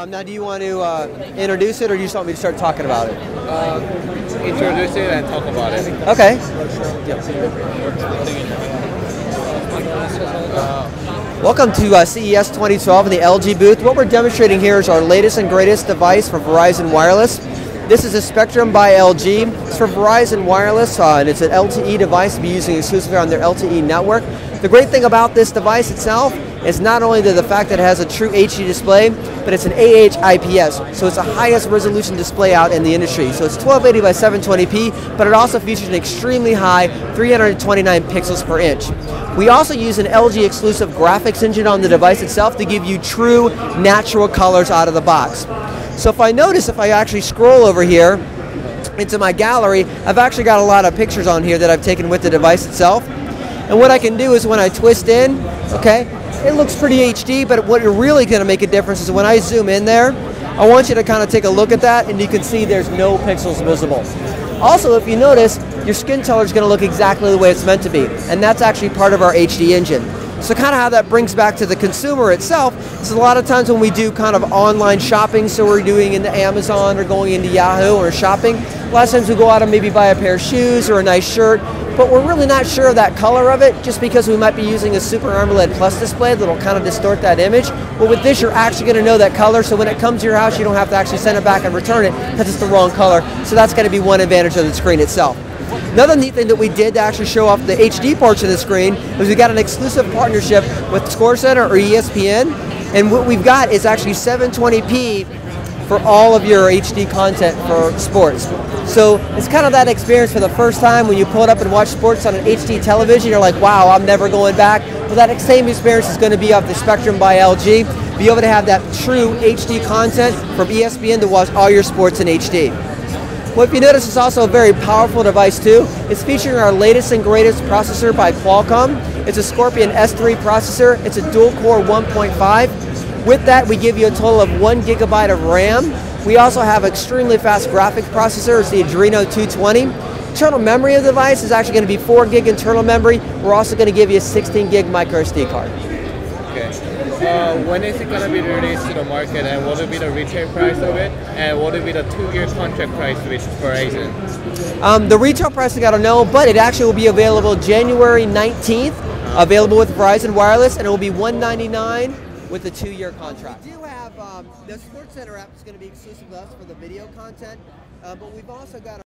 Now, do you want to introduce it, or do you just want me to start talking about it? Introduce it and talk about it. Okay. Welcome to CES 2012 in the LG booth. What we're demonstrating here is our latest and greatest device from Verizon Wireless. This is a Spectrum by LG. It's for Verizon Wireless, and it's an LTE device to be using exclusively on their LTE network. The great thing about this device itself is not only the fact that it has a true HD display, but it's an IPS, so it's the highest resolution display out in the industry. So it's 1280 by 720p, but it also features an extremely high 329 pixels per inch. We also use an LG exclusive graphics engine on the device itself to give you true natural colors out of the box. So if I actually scroll over here into my gallery, I've actually got a lot of pictures on here that I've taken with the device itself. And what I can do is when I twist in, okay, it looks pretty HD, but what really going to make a difference is when I zoom in there, I want you to kind of take a look at that, and you can see there's no pixels visible. Also, if you notice, your skin color is going to look exactly the way it's meant to be, and that's actually part of our HD engine. So kind of how that brings back to the consumer itself is a lot of times when we do kind of online shopping, so we're doing into Amazon or going into Yahoo or shopping, a lot of times we go out and maybe buy a pair of shoes or a nice shirt, but we're really not sure of that color of it just because we might be using a Super AMOLED Plus display that'll kind of distort that image. But with this, you're actually going to know that color, so when it comes to your house, you don't have to actually send it back and return it because it's the wrong color. So that's going to be one advantage of the screen itself. Another neat thing that we did to actually show off the HD portion of the screen is we got an exclusive partnership with ScoreCenter or ESPN, and what we've got is actually 720p for all of your HD content for sports. So it's kind of that experience for the first time when you pull it up and watch sports on an HD television, you're like, wow, I'm never going back. Well, that same experience is going to be off the Spectrum by LG. Be able to have that true HD content from ESPN to watch all your sports in HD. Well, if you notice, it's also a very powerful device too. It's featuring our latest and greatest processor by Qualcomm. It's a Scorpion S3 processor. It's a dual-core 1.5. With that, we give you a total of 1 GB of RAM. We also have extremely fast graphics processor. It's the Adreno 220. Internal memory of the device is actually going to be 4 gig internal memory. We're also going to give you a 16 gig micro SD card. Okay. When is it going to be released to the market, and what will be the retail price of it, and what will be the 2-year contract price with Verizon? The retail price I got to know, but it actually will be available January 19th, available with Verizon Wireless, and it will be $199 with the 2-year contract. We do have the SportsCenter app is going to be exclusive to us for the video content, but we've also got